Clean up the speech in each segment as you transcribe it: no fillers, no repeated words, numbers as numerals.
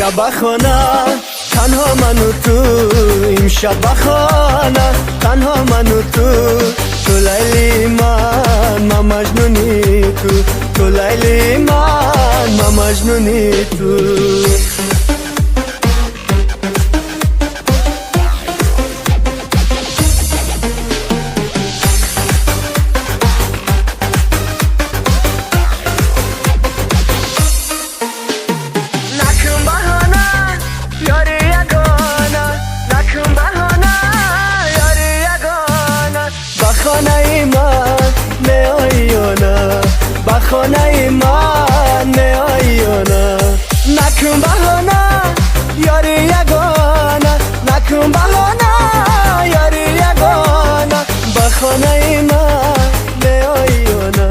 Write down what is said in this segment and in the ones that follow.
امشب بخانه تنها من و تو، امشب بخانه تنها من و تو لیلی من مجنونی تو لیلی من مجنونی تو. بخانه من میایانا، بخانه من میایانا، نکن بهانه یاری یگانه، نکن بهانه یاری یگانه. بخانه من میایانا،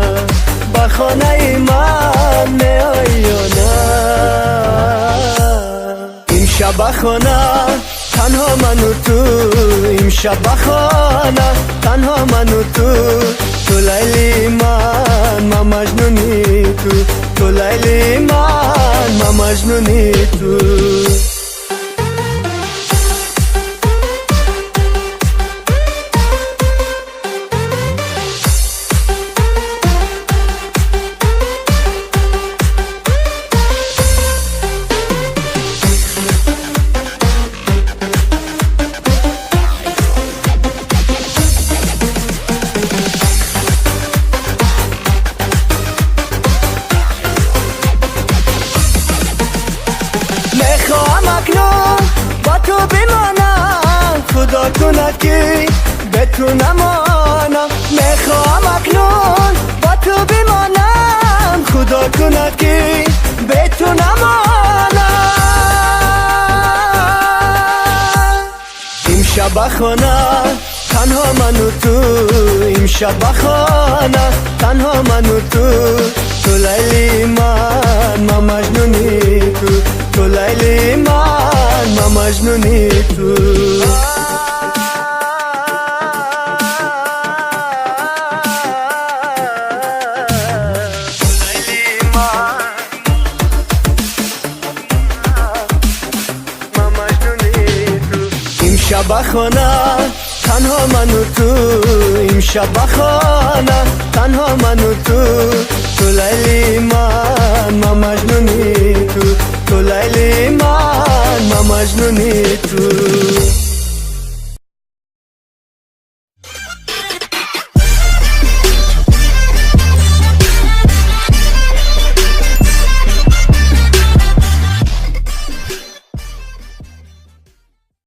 بخانه من میایانا. امشب بخانه تنها من و تو، امشب بخانه تنها من و تو لیلی من مجنونی تو لیلی من مجنونی تو. با تو بمانم، خدا کند که به تو نمانم. میخوام اکنون با تو بمانم، خدا کند که به تو نمانم. امشب بخانه تنها من و تو، امشب بخانه تنها من و تو لیلی من مجنونی تو لیلی من مجنونی تو. امشب بخانه تنها من و تو، امشب بخانه تنها من و تو لیلی من مجنونی تو لیلی من مجنونی تو.